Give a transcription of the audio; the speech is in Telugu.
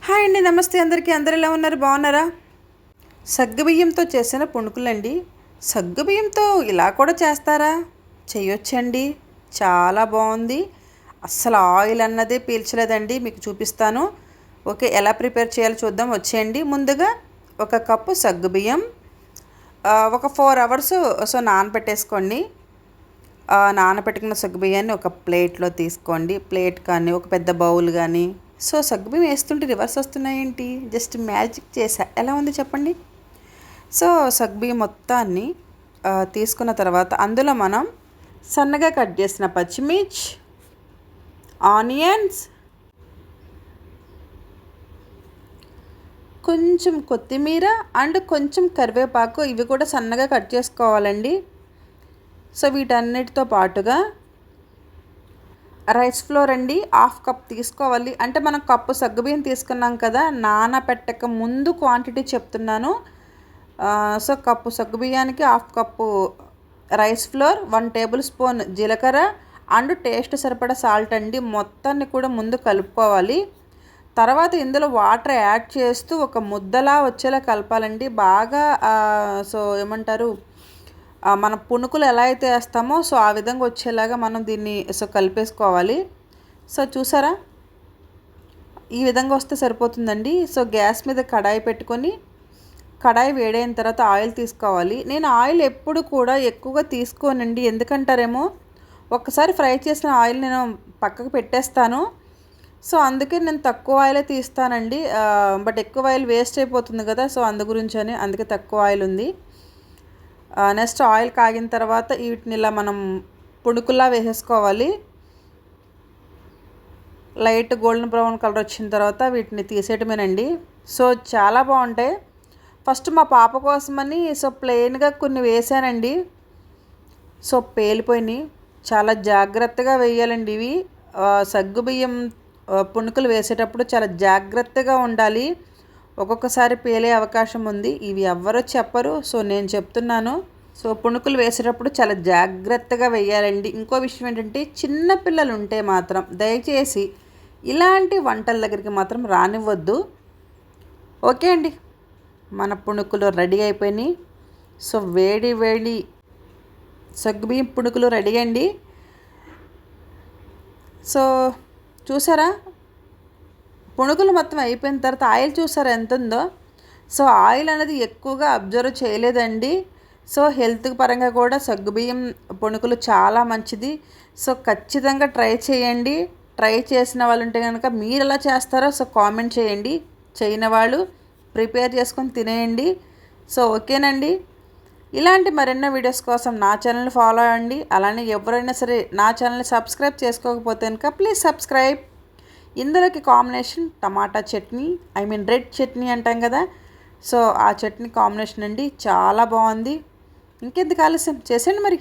హాయ్ అండి, నమస్తే అందరికీ. అందరు ఎలా ఉన్నారు? బాగున్నారా? సగ్గుబియ్యంతో చేసిన పుణుకులండి. సగ్గుబియ్యంతో ఇలా కూడా చేస్తారా? చేయొచ్చండి. చాలా బాగుంది. అస్సలు ఆయిల్ అన్నదే పీల్చలేదండి. మీకు చూపిస్తాను. ఓకే, ఎలా ప్రిపేర్ చేయాలో చూద్దాం. వచ్చేయండి. ముందుగా ఒక కప్పు సగ్గుబియ్యం ఒక 4 అవర్స్ నానబెట్టేసుకోండి. నానబెట్టుకున్న సగ్గుబియ్యాన్ని ఒక ప్లేట్లో తీసుకోండి. ప్లేట్ కానీ ఒక పెద్ద బౌల్ కానీ. సగ్గుబియ్యం వేస్తుంటే రివర్స్ వస్తున్నాయేంటి? జస్ట్ మ్యాజిక్ చేసా. ఎలా ఉంది చెప్పండి? సగ్గుబియ్యం మొత్తాన్ని తీసుకున్న తర్వాత అందులో మనం సన్నగా కట్ చేసిన పచ్చిమిర్చి, ఆనియన్స్, కొంచెం కొత్తిమీర అండ్ కొంచెం కరివేపాకు, ఇవి కూడా సన్నగా కట్ చేసుకోవాలండి. వీటన్నిటితో పాటుగా రైస్ ఫ్లోర్ అండి, 1/2 కప్ తీసుకోవాలి. అంటే మనం కప్పు సగ్గుబియ్యం తీసుకున్నాం కదా, నానబెట్టక ముందు క్వాంటిటీ చెప్తున్నాను. కప్పు సగ్గుబియ్యానికి 1/2 cup rice flour, 1 tablespoon జీలకర్ర అండ్ టేస్ట్ సరిపడా సాల్ట్ అండి. మొత్తాన్ని కూడా ముందు కలుపుకోవాలి. తర్వాత ఇందులో వాటర్ యాడ్ చేస్తూ ఒక ముద్దలా వచ్చేలా కలపాలండి. బాగా ఏమంటారు, మన పునుకులు ఎలా అయితే వేస్తామో ఆ విధంగా వచ్చేలాగా మనం దీన్ని కలిపేసుకోవాలి. చూసారా, ఈ విధంగా వస్తే సరిపోతుందండి. గ్యాస్ మీద కడాయి పెట్టుకొని, కడాయి వేడైన తర్వాత ఆయిల్ తీసుకోవాలి. నేను ఆయిల్ ఎప్పుడు కూడా ఎక్కువగా తీసుకోనండి. ఎందుకంటారేమో, ఒక్కసారి ఫ్రై చేసిన ఆయిల్ నేను పక్కకు పెట్టేస్తాను. అందుకే నేను తక్కువ ఆయిలే తీస్తానండి. బట్ ఎక్కువ ఆయిల్ వేస్ట్ అయిపోతుంది కదా, అందు గురించి అందుకే తక్కువ ఆయిల్ ఉంది. నెక్స్ట్ ఆయిల్ కాగిన తర్వాత వీటిని ఇలా మనం పుణుకుల్లా వేసేసుకోవాలి. లైట్ గోల్డెన్ బ్రౌన్ కలర్ వచ్చిన తర్వాత వీటిని తీసేయటమేనండి. చాలా బాగుంటాయి. ఫస్ట్ మా పాప కోసమని ప్లెయిన్గా కొన్ని వేసానండి. పేలిపోయినాయి. చాలా జాగ్రత్తగా వేయాలండి ఇవి. సగ్గుబియ్యం పుణుకులు వేసేటప్పుడు చాలా జాగ్రత్తగా ఉండాలి. ఒక్కొక్కసారి పేలే అవకాశం ఉంది. ఇవి ఎవ్వరో చెప్పరు, నేను చెప్తున్నాను. పుణుకులు వేసేటప్పుడు చాలా జాగ్రత్తగా వేయాలండి. ఇంకో విషయం ఏంటంటే, చిన్న పిల్లలు ఉంటే మాత్రం దయచేసి ఇలాంటి వంటల దగ్గరికి మాత్రం రానివ్వద్దు. ఓకే అండి, మన పుణుకులు రెడీ అయిపోయినాయి. వేడి వేడి సగ్గుబియ్యం పుణుకులు రెడీ అండి. చూసారా, పుణుకులు మొత్తం అయిపోయిన తర్వాత ఆయిల్ చూసారా ఎంత ఉందో. ఆయిల్ అనేది ఎక్కువగా అబ్జర్వ్ చేయలేదండి. హెల్త్ పరంగా కూడా సగ్గుబియ్యం పుణుకులు చాలా మంచిది. ఖచ్చితంగా ట్రై చేయండి. ట్రై చేసిన వాళ్ళు ఉంటే కనుక మీరు ఎలా చేస్తారో కామెంట్ చేయండి. చేయని వాళ్ళు ప్రిపేర్ చేసుకొని తినేయండి. ఓకేనండి. ఇలాంటి మరెన్నో వీడియోస్ కోసం నా ఛానల్ని ఫాలో అవ్వండి. అలానే ఎవరైనా సరే నా ఛానల్ని సబ్స్క్రైబ్ చేసుకోకపోతే కనుక ప్లీజ్ సబ్స్క్రైబ్. ఇందులోకి కాంబినేషన్ టమాటా చట్నీ, రెడ్ చట్నీ అంటాం కదా, ఆ చట్నీ కాంబినేషన్ అండి. చాలా బాగుంది. ఇంకెందుకు ఆలస్యం, చేసేయండి మరి.